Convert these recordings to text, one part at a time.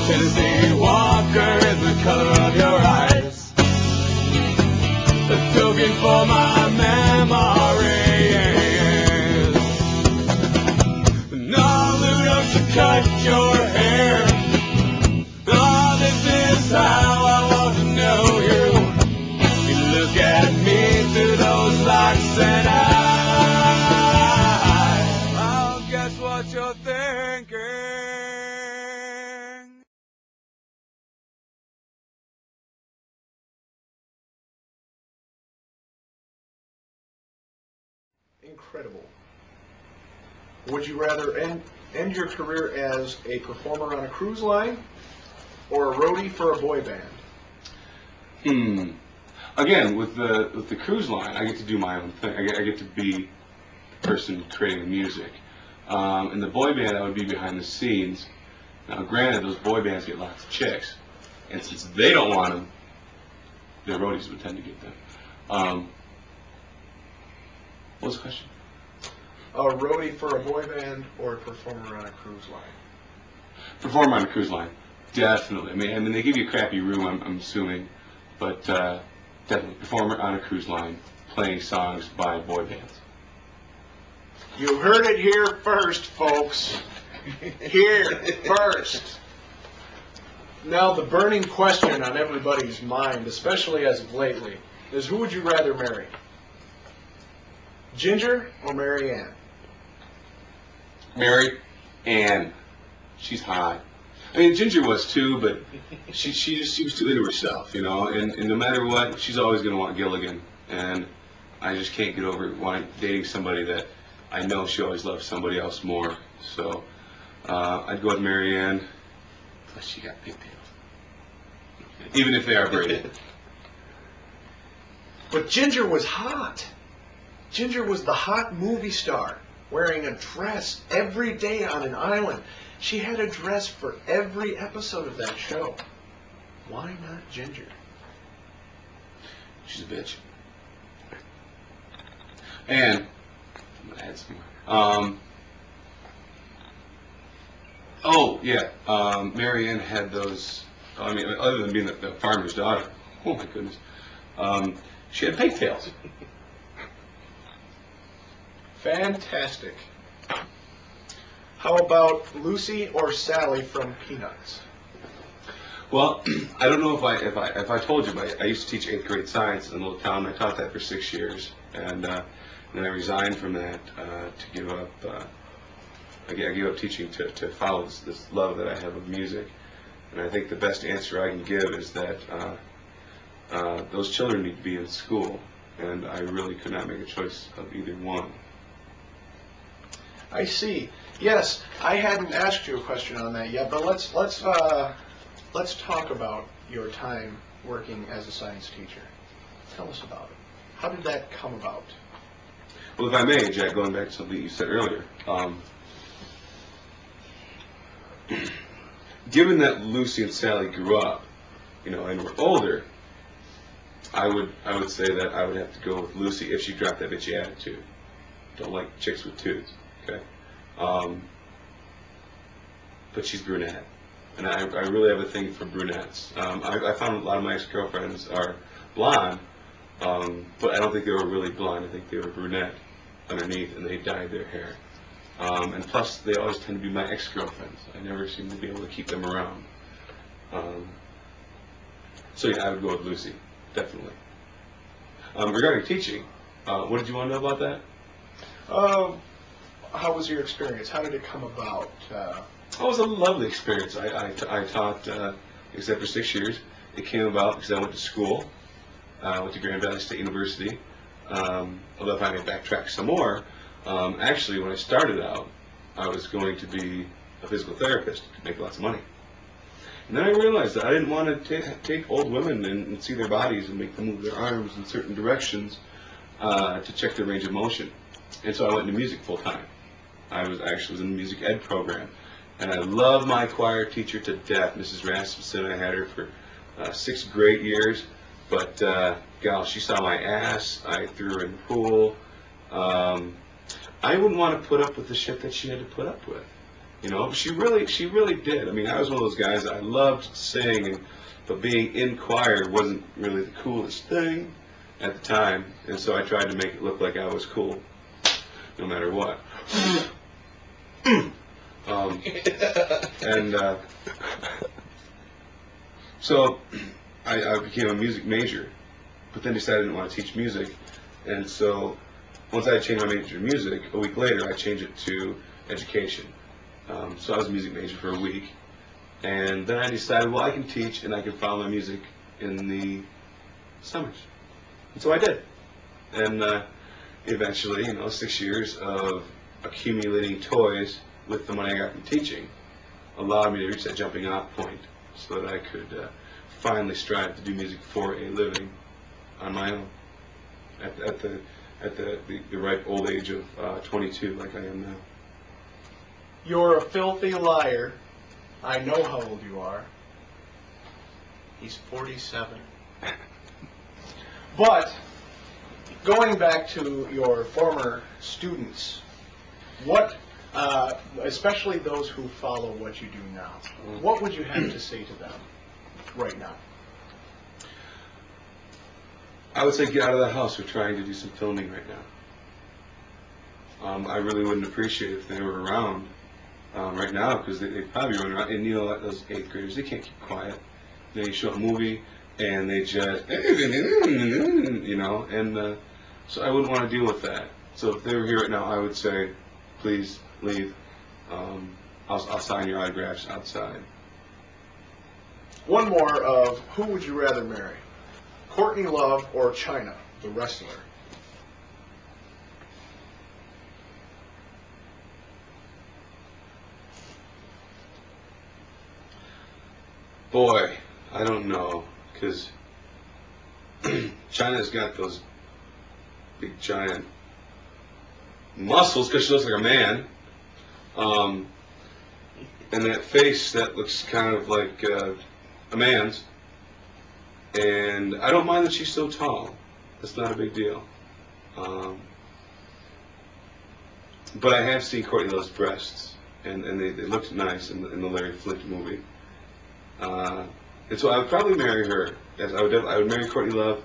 Tennessee Walker is the color of your eyes. A token for my memories. No, Lou, don't you cut your hair. Oh, this is how I want to know you. You look at me through those locks and eyes. I'll guess what you're thinking. Incredible. Would you rather end your career as a performer on a cruise line or a roadie for a boy band? Again, with the cruise line, I get to do my own thing. I get to be the person creating the music. In the boy band, I would be behind the scenes. Now, granted, those boy bands get lots of chicks, and since they don't want them, their roadies would tend to get them. What was the question? A roadie for a boy band or a performer on a cruise line? Performer on a cruise line, definitely. I mean, they give you a crappy room, I'm assuming, but definitely performer on a cruise line, playing songs by boy bands. You heard it here first, folks. Here first. Now, the burning question on everybody's mind, especially as of lately, is who would you rather marry? Ginger or Mary Ann? Mary Ann. She's hot. I mean, Ginger was too, but she was too into herself, you know. And no matter what, she's always going to want Gilligan. And I just can't get over dating somebody that I know she always loves somebody else more. So I'd go with Mary Ann. Plus, she got pigtails, even if they are braided. But Ginger was hot. Ginger was the hot movie star, wearing a dress every day on an island. She had a dress for every episode of that show. Why not Ginger? She's a bitch. And I'm gonna add some more. Oh yeah, Mary Ann had those. I mean, other than being the farmer's daughter. Oh my goodness, she had pigtails. Fantastic. How about Lucy or Sally from Peanuts? Well, I don't know if I told you, but I used to teach 8th grade science in a little town. I taught that for 6 years, and then I resigned from that to give up. I gave up teaching to follow this love that I have of music. And I think the best answer I can give is that those children need to be in school, and I really could not make a choice of either one. I see. Yes, I hadn't asked you a question on that yet, but let's talk about your time working as a science teacher. Tell us about it. How did that come about? Well, if I may, Jack, going back to something you said earlier, given that Lucy and Sally grew up, you know, and were older, I would say that I would have to go with Lucy if she dropped that bitchy attitude. Don't like chicks with toots. Okay, but she's brunette, and I really have a thing for brunettes. I found a lot of my ex-girlfriends are blonde, but I don't think they were really blonde. I think they were brunette underneath, and they dyed their hair. And plus, they always tend to be my ex-girlfriends. I never seem to be able to keep them around. So yeah, I would go with Lucy, definitely. Regarding teaching, what did you want to know about that? How was your experience? How did it come about? It was a lovely experience. I taught, except for 6 years. It came about because I went to school. I went to Grand Valley State University. Although if I may backtrack some more, actually when I started out, I was going to be a physical therapist to make lots of money. And then I realized that I didn't want to take old women and see their bodies and make them move their arms in certain directions to check their range of motion. And so I went into music full time. I actually was in the music ed program. And I love my choir teacher to death, Mrs. Rasmussen. I had her for 6 great years. But, gal, she saw my ass. I threw her in the pool. I wouldn't want to put up with the shit that she had to put up with. You know, she really did. I mean, I was one of those guys, I loved singing, but being in choir wasn't really the coolest thing at the time, and so I tried to make it look like I was cool, no matter what. So I became a music major, but then decided I didn't want to teach music, and so once I changed my major to music, a week later I changed it to education. So I was a music major for a week, and then I decided, well, I can teach and I can follow my music in the summers. And so I did. And eventually, 6 years of accumulating toys with the money I got from teaching allowed me to reach that jumping off point so that I could finally strive to do music for a living on my own at the ripe old age of 22, like I am now. You're a filthy liar. I know how old you are. He's 47. But, going back to your former students, what, especially those who follow what you do now, what would you have to say to them right now? I would say get out of the house. We're trying to do some filming right now. I really wouldn't appreciate it if they were around right now, because they'd probably run around, and those 8th graders, they can't keep quiet. They show a movie, and they just, and so I wouldn't want to deal with that. So if they were here right now, I would say, please leave. I'll sign your autographs outside. One more of who would you rather marry? Courtney Love or Chyna, the wrestler? Boy, I don't know, because Chyna's got those big giant muscles because she looks like a man, and that face that looks kind of like a man's, and I don't mind that she's so tall. That's not a big deal. But I have seen Courtney Love's breasts, and they looked nice in the Larry Flint movie. And so I would probably marry her. Yes, I would marry Courtney Love,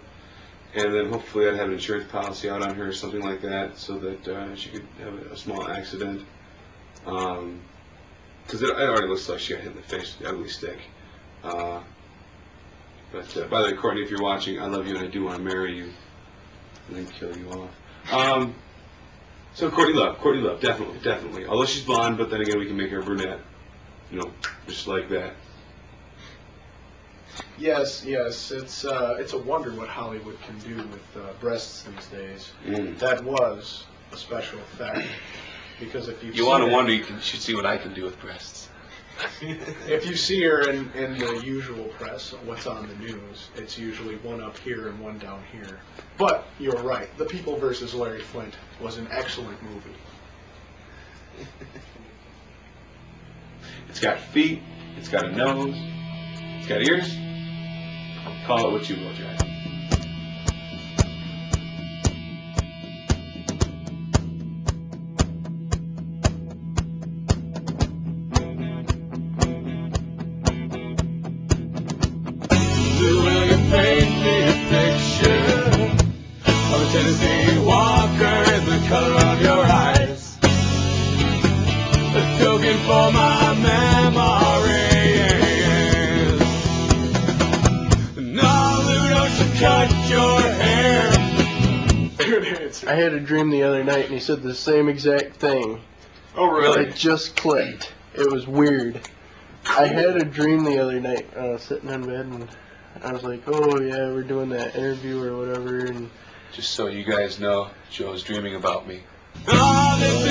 and then hopefully I'd have an insurance policy out on her or something like that, so that she could have a small accident. Because it already looks like she got hit in the face with the ugly stick. But by the way, Courtney, if you're watching, I love you and I do want to marry you, and then kill you off. So Courtney Love, definitely. Although she's blonde, but then again, we can make her a brunette, just like that. Yes, it's a wonder what Hollywood can do with breasts these days. That was a special effect, because if you want to wonder, you should see what I can do with breasts. If you see her in the usual press, what's on the news, it's usually one up here and one down here. But you're right, The People vs. Larry Flint was an excellent movie. It's got feet, it's got a nose, it's got ears. Call it what you will, Jack. Will you paint me a picture of a Tennessee Walker in the color of your eyes? A token for my memories. No, Lou, don't you cut your hair. I had a dream the other night, and he said the same exact thing. Oh, really? It just clicked. It was weird. I had a dream the other night, sitting in bed, and I was like, oh, yeah, we're doing that interview or whatever, and Just so you guys know, Joe's dreaming about me. Oh, this